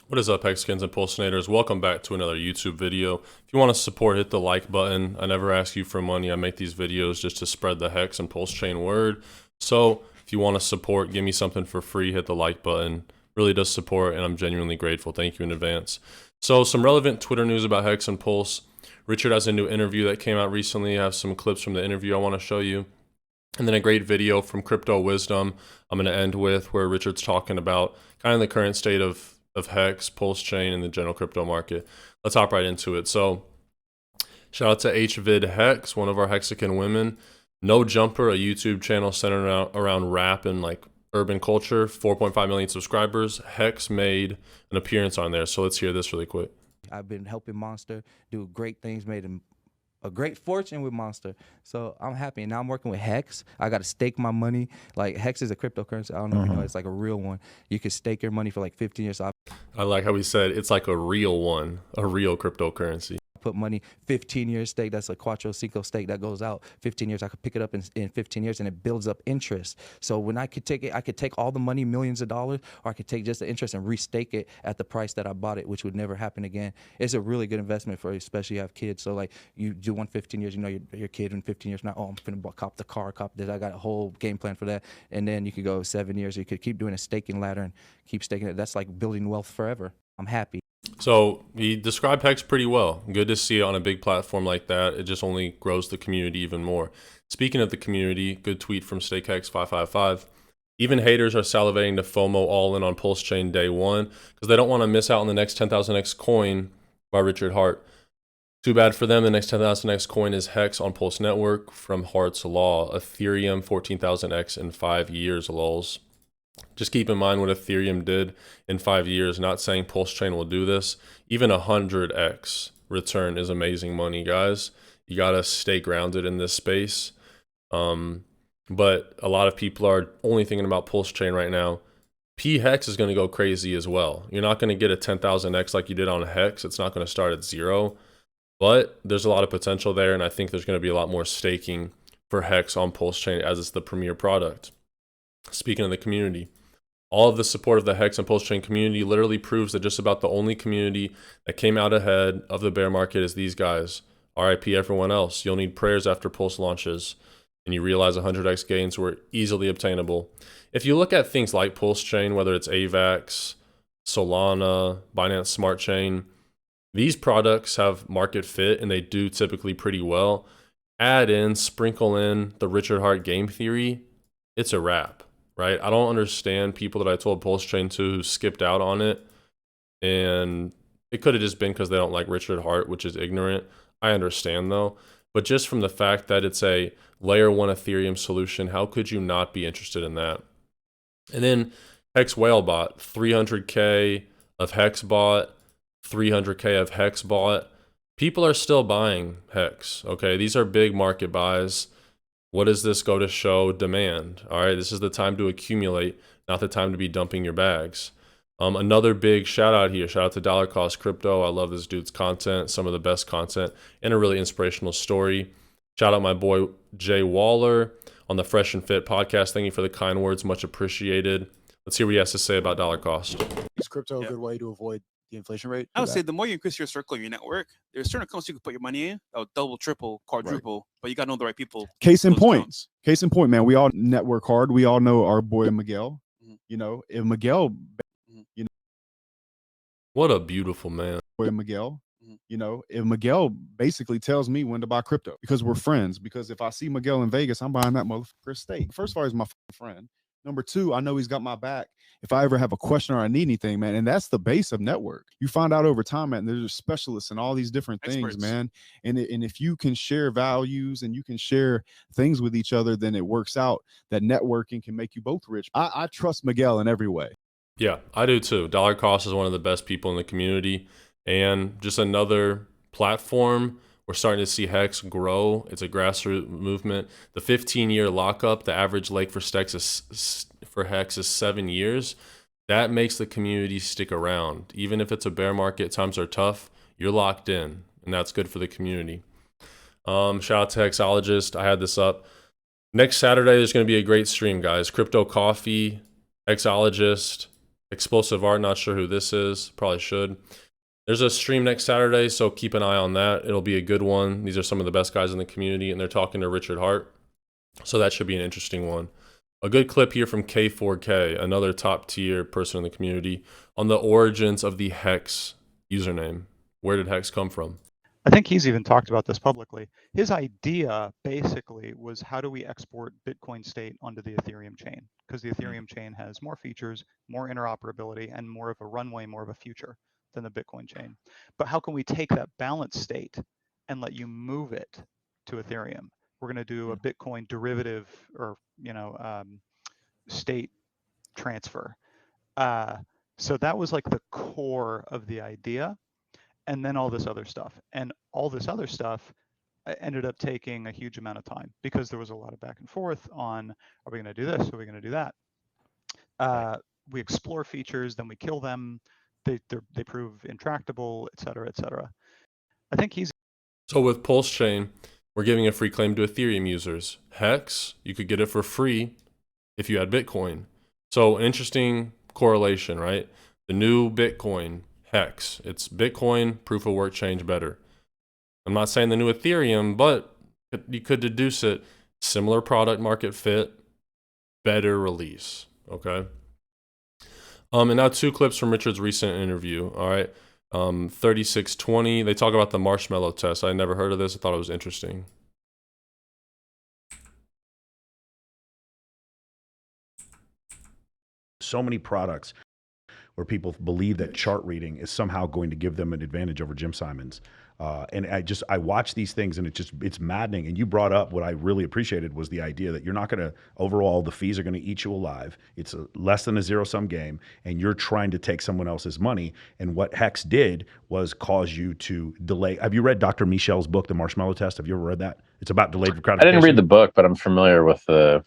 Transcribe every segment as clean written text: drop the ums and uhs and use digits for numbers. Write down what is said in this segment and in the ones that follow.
What is up, Hexkins and Pulsinators? Welcome back to another YouTube video. If you want to support, hit the like button. I never ask you for money. I make these videos just to spread the Hex and Pulsechain word. So if you want to support, give me something for free, hit the like button. Really does support, and I'm genuinely grateful. Thank you in advance. So some relevant Twitter news about Hex and Pulse. Richard has a new interview that came out recently. I have some clips from the interview I want to show you. And then a great video from Crypto Wisdom I'm going to end with, where Richard's talking about kind of the current state of Hex, Pulsechain, and the general crypto market. Let's hop right into it. So shout out to HVid Hex, one of our Hexican women. No Jumper, a YouTube channel centered around rap and like urban culture. 4.5 million subscribers. Hex made an appearance on there. So let's hear this really quick. I've been helping Monster do great things, made him a great fortune with Monster. So I'm happy. And now I'm working with Hex. I got to stake my money. Like, Hex is a cryptocurrency. I don't know if you know, it's like a real one. You can stake your money for like 15 years. So I like how he said it's like a real one, a real cryptocurrency. put money 15 years stake. That's a Cuatro Cinco stake that goes out 15 years. I could pick it up in 15 years and it builds up interest. So when I could take it, I could take all the money, millions of dollars, or I could take just the interest and restake it at the price that I bought it, which would never happen again. It's a really good investment for, especially you have kids. So like you do 15 years, you know, your kid in 15 years now, oh, I'm finna cop the car, cop this. I got a whole game plan for that. And then you could go 7 years. You could keep doing a staking ladder and keep staking it. That's like building wealth forever. I'm happy. So he described Hex pretty well. Good to see it on a big platform like that. It just only grows the community even more. Speaking of the community, good tweet from StakeHex555. Even haters are salivating to FOMO all in on Pulsechain day one because they don't want to miss out on the next 10,000x coin by Richard Hart. Too bad for them. The next 10,000x coin is Hex on Pulse Network from Hart's Law. Ethereum 14,000x in 5 years, lols. Just keep in mind what Ethereum did in 5 years. Not saying Pulsechain will do this. Even 100x return is amazing money, guys. You got to stay grounded in this space. But a lot of people are only thinking about Pulsechain right now. P-Hex is going to go crazy as well. You're not going to get a 10,000x like you did on Hex. It's not going to start at 0. But there's a lot of potential there, and I think there's going to be a lot more staking for Hex on Pulsechain as it's the premier product. Speaking of the community, all of the support of the Hex and Pulsechain community literally proves that just about the only community that came out ahead of the bear market is these guys. RIP everyone else. You'll need prayers after Pulse launches, and you realize 100x gains were easily obtainable. If you look at things like Pulsechain, whether it's AVAX, Solana, Binance Smart Chain, these products have market fit and they do typically pretty well. Add in, sprinkle in the Richard Hart game theory, it's a wrap. Right? I don't understand people that I told Pulsechain to who skipped out on it. And it could have just been because they don't like Richard Hart, which is ignorant. I understand though. But just from the fact that it's a layer 1 Ethereum solution, how could you not be interested in that? And then Hex Whalebot, 300K of Hex bought, 300K of Hex bought. People are still buying Hex. Okay, these are big market buys. What does this go to show? Demand. All right, this is the time to accumulate, not the time to be dumping your bags. Another big shout out here. Shout out to Dollar Cost Crypto. I love this dude's content, some of the best content, and a really inspirational story. Shout out my boy Jay Waller on the Fresh and Fit podcast. Thank you for the kind words, much appreciated. Let's hear what he has to say about Dollar Cost. Is crypto a good way to avoid the inflation rate? I would say the more you increase your circle, your network, there's certain accounts you can put your money in, double, triple, quadruple, but you got to know the right people. Case in point, man, we all network hard. We all know our boy Miguel. You know, if Miguel, you know, what a beautiful man. Boy Miguel. You know, if Miguel basically tells me when to buy crypto because we're friends, because if I see Miguel in Vegas, I'm buying that motherfucker steak. First of all, he's my friend. Number two, I know he's got my back if I ever have a question or I need anything, man. And that's the base of network. You find out over time, man, there's specialists in all these different things, man. And if you can share values and you can share things with each other, then it works out that networking can make you both rich. I trust Miguel in every way. Yeah, I do too. Dollar Cost is one of the best people in the community and just another platform. We're starting to see Hex grow. It's a grassroots movement. The 15-year lockup, the average lake for Hex is 7 years. That makes the community stick around. Even if it's a bear market, times are tough, you're locked in, and that's good for the community. Shout out to Hexologist. I had this up. Next Saturday, there's going to be a great stream, guys. Crypto Coffee, Hexologist, Explosive Art, not sure who this is. Probably should. There's a stream next Saturday, so keep an eye on that. It'll be a good one. These are some of the best guys in the community, and they're talking to Richard Hart. So that should be an interesting one. A good clip here from K4K, another top tier person in the community, on the origins of the Hex username. Where did Hex come from? I think he's even talked about this publicly. His idea basically was, how do we export Bitcoin state onto the Ethereum chain? Because the Ethereum chain has more features, more interoperability, and more of a runway, more of a future than the Bitcoin chain. But how can we take that balance state and let you move it to Ethereum? We're going to do a Bitcoin derivative, or state transfer. So that was like the core of the idea. And then all this other stuff. And all this other stuff ended up taking a huge amount of time, because there was a lot of back and forth on, are we going to do this? Are we going to do that? We explore features, then we kill them. They prove intractable, et cetera, et cetera. I think he's... So with Pulsechain, we're giving a free claim to Ethereum users. Hex, you could get it for free if you had Bitcoin. So an interesting correlation, right? The new Bitcoin, Hex. It's Bitcoin, proof of work change better. I'm not saying the new Ethereum, but you could deduce it. Similar product market fit, better release. Okay. And now 2 clips from Richard's recent interview. All right. 3620. They talk about the marshmallow test. I never heard of this. I thought it was interesting. So many products where people believe that chart reading is somehow going to give them an advantage over Jim Simons. And I watch these things, and it's maddening. And you brought up, what I really appreciated was the idea that you're not going to, overall, the fees are going to eat you alive. It's less than a zero-sum game, and you're trying to take someone else's money. And what Hex did was cause you to delay. Have you read Dr. Michel's book, The Marshmallow Test? Have you ever read that? It's about delayed gratification. I didn't read the book, but I'm familiar with the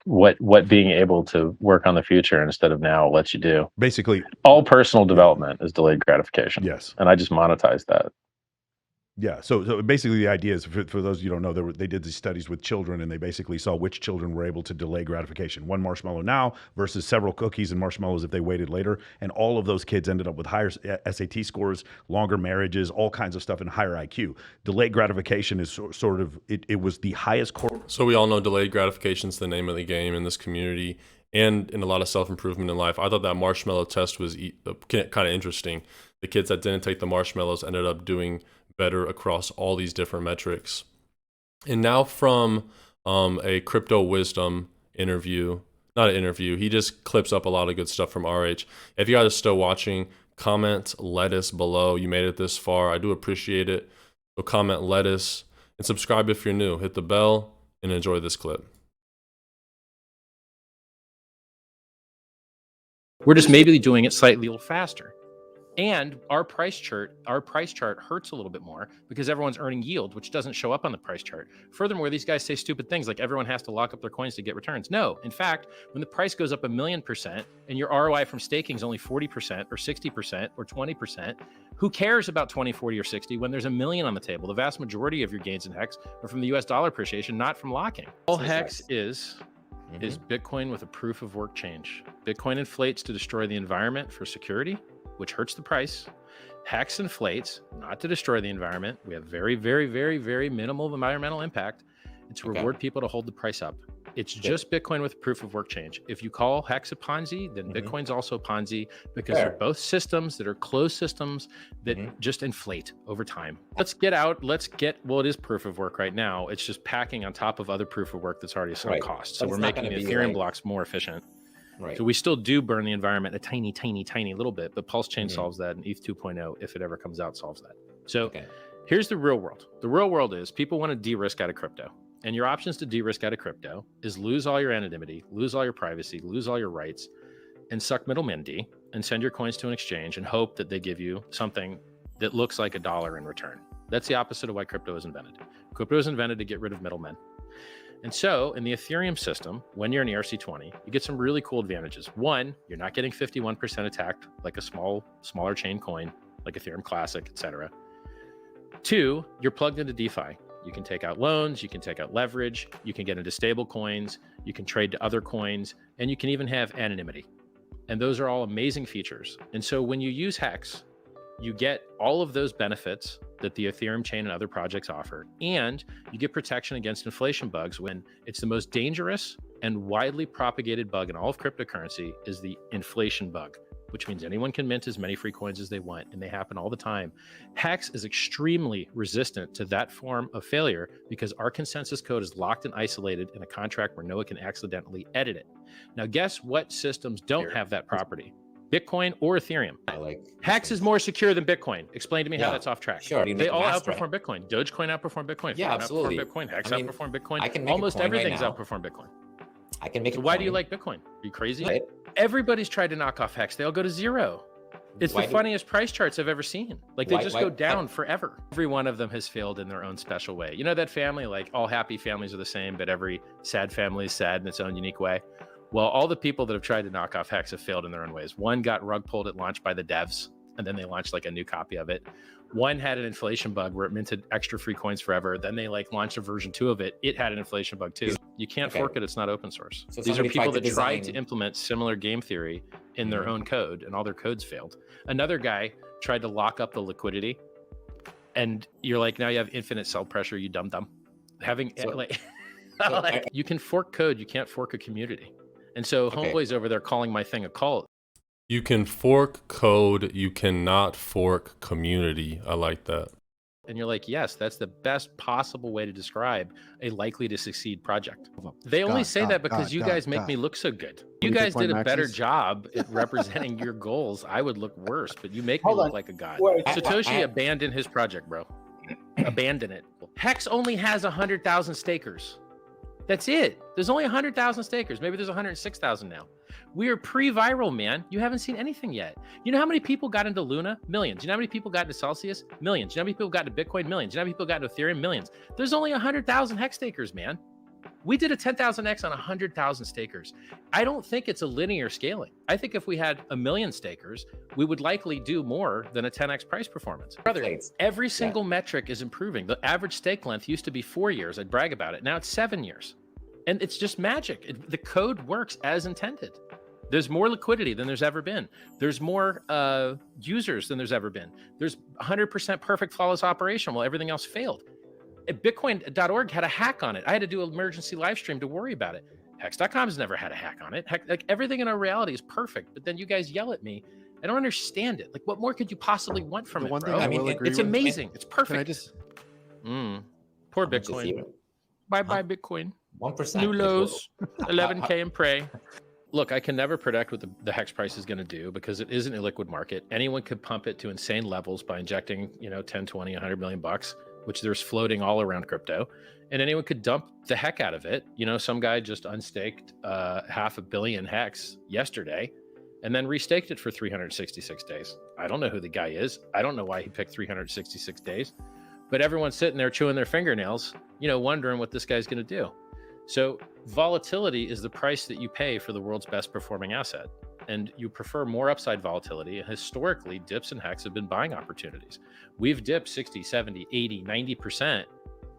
what being able to work on the future instead of now lets you do. Basically, all personal development is delayed gratification. Yes. And I just monetized that. Yeah. So basically the idea is, for those you don't know, they did these studies with children, and they basically saw which children were able to delay gratification. 1 marshmallow now versus several cookies and marshmallows if they waited later. And all of those kids ended up with higher SAT scores, longer marriages, all kinds of stuff, and higher IQ. Delayed gratification is sort of, it was the highest So we all know delayed gratification is the name of the game in this community and in a lot of self-improvement in life. I thought that marshmallow test was kind of interesting. The kids that didn't take the marshmallows ended up doing better across all these different metrics. And now from a Crypto Wisdom interview, not an interview, he just clips up a lot of good stuff from RH. If you guys are still watching, comment lettuce below. You made it this far. I do appreciate it. So comment lettuce and subscribe if you're new. Hit the bell and enjoy this clip. We're just maybe doing it slightly a little faster. And our price chart hurts a little bit more because everyone's earning yield, which doesn't show up on the price chart. Furthermore, these guys say stupid things like everyone has to lock up their coins to get returns. No, in fact, when the price goes up 1,000,000% and your ROI from staking is only 40% or 60% or 20%, who cares about 20, 40, or 60 when there's $1 million on the table? The vast majority of your gains in Hex are from the US dollar appreciation, not from locking. All Hex is Bitcoin with a proof of work change. Bitcoin inflates to destroy the environment for security, which hurts the price. Hex inflates, not to destroy the environment. We have very, very, very, very minimal environmental impact, and to reward people to hold the price up. It's just Bitcoin with proof of work change. If you call Hex a Ponzi, then Bitcoin's also a Ponzi, because they're both systems that are closed systems that just inflate over time. Let's get, well, it is proof of work right now. It's just packing on top of other proof of work that's already sunk cost. So we're making the Ethereum blocks more efficient. Right. So we still do burn the environment a tiny, tiny, tiny little bit, but Pulsechain solves that, and ETH 2.0, if it ever comes out, solves that. So here's the real world. The real world is people want to de-risk out of crypto. And your options to de-risk out of crypto is lose all your anonymity, lose all your privacy, lose all your rights, and suck middlemen D, and send your coins to an exchange and hope that they give you something that looks like $1 in return. That's the opposite of why crypto was invented. Crypto was invented to get rid of middlemen. And so in the Ethereum system, when you're in ERC20, you get some really cool advantages. One, you're not getting 51% attacked like a smaller chain coin, like Ethereum Classic, etc. Two, you're plugged into DeFi. You can take out loans, you can take out leverage, you can get into stable coins, you can trade to other coins, and you can even have anonymity. And those are all amazing features. And so when you use Hex, you get all of those benefits that the Ethereum chain and other projects offer, and you get protection against inflation bugs when it's the most dangerous and widely propagated bug in all of cryptocurrency is the inflation bug, which means anyone can mint as many free coins as they want, and they happen all the time. Hex is extremely resistant to that form of failure because our consensus code is locked and isolated in a contract where no one can accidentally edit it. Now, guess what systems don't have that property? Bitcoin or Ethereum. Hex is more secure than Bitcoin. Explain to me how that's off track. Sure. They all outperform Bitcoin. Dogecoin outperformed Bitcoin. Yeah, absolutely. Outperformed Bitcoin. Hex I mean, outperformed Bitcoin. I can make Almost a coin right everything's now. outperformed Bitcoin. I can make So a why coin. do you like Bitcoin? Are you crazy? Right. Everybody's tried to knock off Hex. They all go to zero. It's Why the do- funniest price charts I've ever seen. Like they Why- just why- go down forever. Every one of them has failed in their own special way. You know that family, like all happy families are the same, but every sad family is sad in its own unique way. Well, all the people that have tried to knock off Hex have failed in their own ways. One got rug pulled at launch by the devs, and then they launched like a new copy of it. One had an inflation bug where it minted extra free coins forever. Then they like launched a version 2 of it. It had an inflation bug too. You can't Okay. fork it. It's not open source. So These are somebody people tried to that tried to design- implement similar game theory in their own code, and all their codes failed. Another guy tried to lock up the liquidity, and you're like, now you have infinite sell pressure, you dumb dumb. Having So- like, so like, you can fork code, you can't fork a community. And so Okay. homeboy's over there calling my thing a cult. You can fork code, you cannot fork community. I like that. And you're like, yes, that's the best possible way to describe a likely to succeed project. They only say that because you guys make me look so good. You you guys Bitcoin did a better maxes? job at representing your goals. I would look worse, but you make me Hold look on. like a god. Wait, Satoshi I- abandoned his project, bro. Abandon it. Hex only has 100,000 stakers. That's it. There's only 100,000 stakers. Maybe there's 106,000 now. We are pre-viral, man. You haven't seen anything yet. You know how many people got into Luna? Millions. You know how many people got into Celsius? Millions. You know how many people got into Bitcoin? Millions. You know how many people got into Ethereum? Millions. There's only 100,000 Hex stakers, man. We did a 10,000x on 100,000 stakers. I don't think it's a linear scaling. I think if we had 1 million stakers, we would likely do more than a 10x price performance. Brother, Plates. every single metric is improving. The average stake length used to be 4 years. I'd brag about it. Now it's 7 years. And it's just magic. The code works as intended. There's more liquidity than there's ever been. There's more users than there's ever been. There's 100% perfect flawless operation while everything else failed. Bitcoin.org had a hack on it. I had to do an emergency live stream to worry about it. Hex.com has never had a hack on it. Heck, like everything in our reality is perfect, but then you guys yell at me. I don't understand it. Like, what more could you possibly want from The it, one bro? thing I I mean, will it- agree It's with, amazing. It's perfect. Can I just Poor How much Bitcoin. Ethereum? Bye-bye, Bitcoin. 1%. New Like, lows, 11K and pray. Look, I can never predict what the hex price is going to do because it is an illiquid market. Anyone could pump it to insane levels by injecting, 10, 20, 100 million bucks, which there's floating all around crypto. And anyone could dump the heck out of it. Some guy just unstaked 500 million hex yesterday and then restaked it for 366 days. I don't know who the guy is. I don't know why he picked 366 days, but everyone's sitting there chewing their fingernails, wondering what this guy's going to do. So volatility is the price that you pay for the world's best performing asset. And you prefer more upside volatility. And historically, dips and hex have been buying opportunities. We've dipped 60, 70, 80, 90%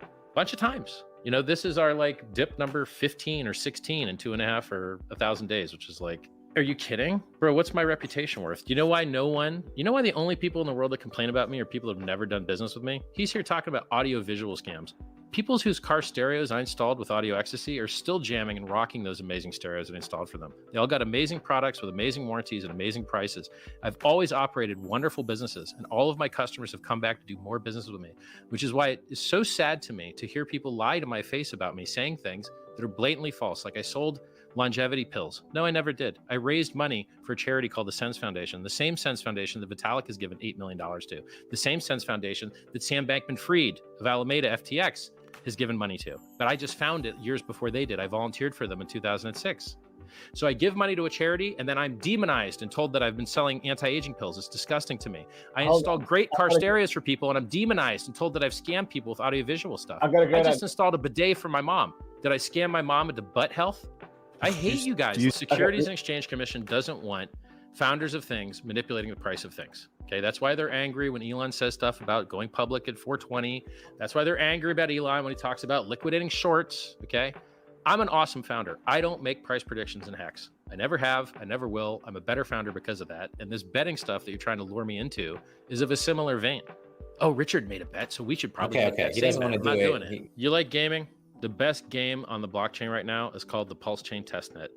a bunch of times. This is our dip number 15 or 16 in 2.5 or 1,000 days, which is like, are you kidding? Bro, what's my reputation worth? You know why the only people in the world that complain about me are people that have never done business with me? He's here talking about audio visual scams. People whose car stereos I installed with Audio Ecstasy are still jamming and rocking those amazing stereos I installed for them. They all got amazing products with amazing warranties and amazing prices. I've always operated wonderful businesses, and all of my customers have come back to do more business with me, which is why it is so sad to me to hear people lie to my face about me, saying things that are blatantly false. Like I sold longevity pills. No, I never did. I raised money for a charity called the Sense Foundation, the same Sense Foundation that Vitalik has given $8 million to, the same Sense Foundation that Sam Bankman-Fried of Alameda FTX has given money to. But I just found it years before they did. I volunteered for them in 2006. So I give money to a charity and then I'm demonized and told that I've been selling anti-aging pills. It's disgusting to me. I install great car stereos for people and I'm demonized and told that I've scammed people with audiovisual stuff. I just installed a bidet for my mom. Did I scam my mom into butt health? I hate you guys. The Securities and Exchange Commission doesn't want founders of things manipulating the price of things. Okay, that's why they're angry when Elon says stuff about going public at 420. That's why they're angry about Elon when he talks about liquidating shorts. Okay, I'm an awesome founder. I don't make price predictions in Hex. I never have. I never will. I'm a better founder because of that. And this betting stuff that you're trying to lure me into is of a similar vein. Oh, Richard made a bet, so we should probably Okay, make okay. that He same doesn't bet. want to I'm do not it. doing it. You like gaming? The best game on the blockchain right now is called the Pulsechain testnet.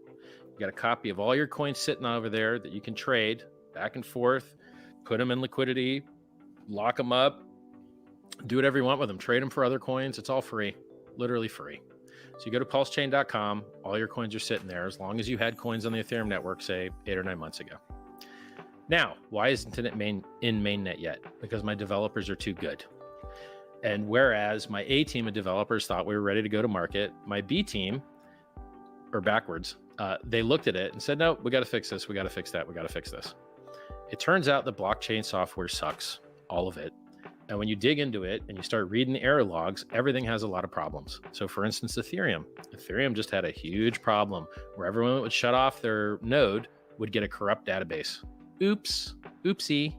You got a copy of all your coins sitting over there that you can trade back and forth, put them in liquidity, lock them up, do whatever you want with them. Trade them for other coins. It's all free, literally free. So you go to pulsechain.com. All your coins are sitting there as long as you had coins on the Ethereum network, say 8 or 9 months ago. Now, why isn't it in mainnet yet? Because my developers are too good. And whereas my A team of developers thought we were ready to go to market, my B team, or backwards, they looked at it and said, no, we got to fix this. We got to fix that. We got to fix this. It turns out the blockchain software sucks, all of it. And when you dig into it and you start reading the error logs, everything has a lot of problems. So for instance, Ethereum just had a huge problem where everyone that would shut off their node would get a corrupt database. Oops, oopsie.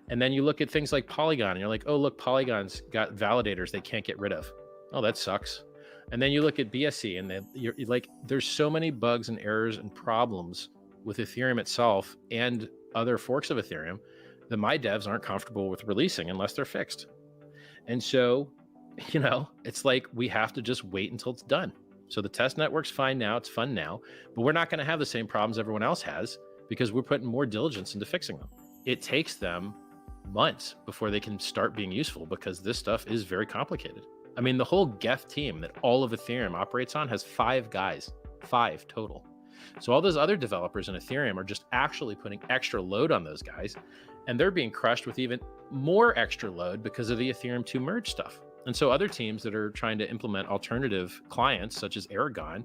And then you look at things like Polygon and you're like, oh, look, Polygon's got validators they can't get rid of. Oh, that sucks. And then you look at BSC and you're like, there's so many bugs and errors and problems with Ethereum itself and other forks of Ethereum that my devs aren't comfortable with releasing unless they're fixed. And so, it's like we have to just wait until it's done. So the test network's fine now, it's fun now, but we're not going to have the same problems everyone else has because we're putting more diligence into fixing them. It takes them months before they can start being useful because this stuff is very complicated. I mean, the whole Geth team that all of Ethereum operates on has 5 guys, 5 total. So all those other developers in Ethereum are just actually putting extra load on those guys, and they're being crushed with even more extra load because of the Ethereum 2 merge stuff. And so other teams that are trying to implement alternative clients, such as Aragon,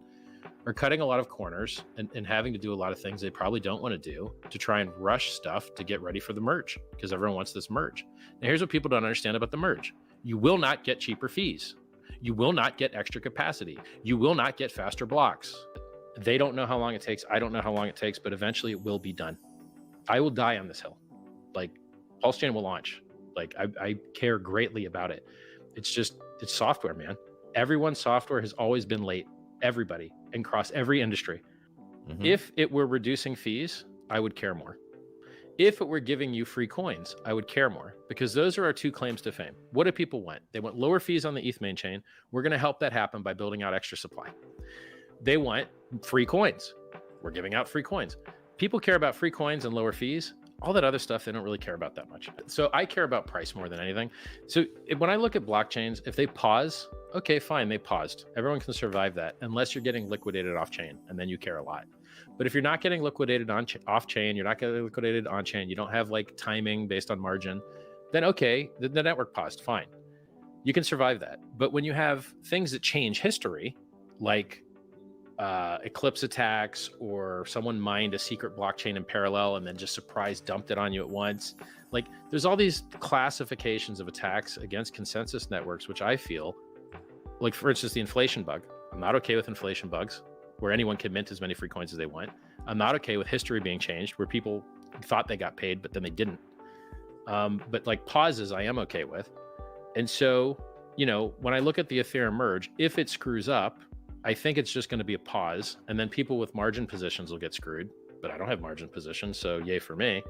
are cutting a lot of corners and having to do a lot of things they probably don't want to do to try and rush stuff to get ready for the merge because everyone wants this merge. Now, here's what people don't understand about the merge. You will not get cheaper fees. You will not get extra capacity. You will not get faster blocks. They don't know how long it takes. I don't know how long it takes, but eventually it will be done. I will die on this hill. Like, Pulsechain will launch. Like, I care greatly about it. It's software, man. Everyone's software has always been late. Everybody, and across every industry. Mm-hmm. If it were reducing fees, I would care more. If it were giving you free coins, I would care more because those are our 2 claims to fame. What do people want? They want lower fees on the ETH main chain. We're going to help that happen by building out extra supply. They want free coins. We're giving out free coins. People care about free coins and lower fees. All that other stuff, they don't really care about that much. So I care about price more than anything. So when I look at blockchains, if they pause, okay, fine, they paused. Everyone can survive that unless you're getting liquidated off chain, and then you care a lot. But if you're not getting liquidated off chain, you're not getting liquidated on chain, you don't have like timing based on margin, then okay, the network paused, fine. You can survive that. But when you have things that change history, like eclipse attacks, or someone mined a secret blockchain in parallel and then just surprise dumped it on you at once. Like, there's all these classifications of attacks against consensus networks, which I feel like, for instance, the inflation bug. I'm not okay with inflation bugs where anyone can mint as many free coins as they want. I'm not okay with history being changed where people thought they got paid, but then they didn't. But like pauses, I am okay with. And so, when I look at the Ethereum merge, if it screws up, I think it's just going to be a pause, and then people with margin positions will get screwed, but I don't have margin positions, so yay for me.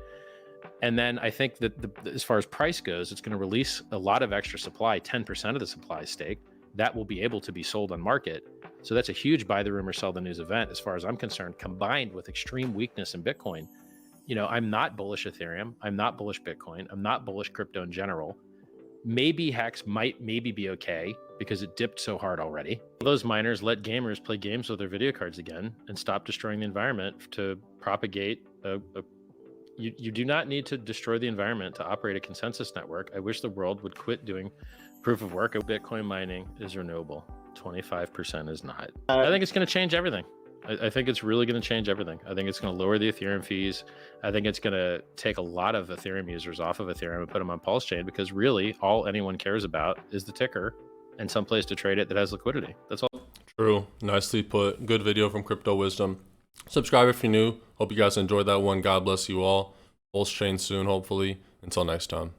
And then I think that as far as price goes, it's going to release a lot of extra supply, 10% of the supply stake, that will be able to be sold on market. So that's a huge buy the rumor, sell the news event, as far as I'm concerned, combined with extreme weakness in Bitcoin. I'm not bullish Ethereum. I'm not bullish Bitcoin. I'm not bullish crypto in general. Maybe Hex might be okay because it dipped so hard already. Those miners let gamers play games with their video cards again and stop destroying the environment to propagate you do not need to destroy the environment to operate a consensus network. I wish the world would quit doing proof of work. Bitcoin mining is renewable. 25% is not. I think it's going to change everything. I think it's really going to change everything. I think it's going to lower the Ethereum fees. I think it's going to take a lot of Ethereum users off of Ethereum and put them on Pulsechain, because really all anyone cares about is the ticker and some place to trade it that has liquidity. That's all. True. Nicely put. Good video from Crypto Wisdom. Subscribe if you're new. Hope you guys enjoyed that one. God bless you all. Pulsechain soon, hopefully. Until next time.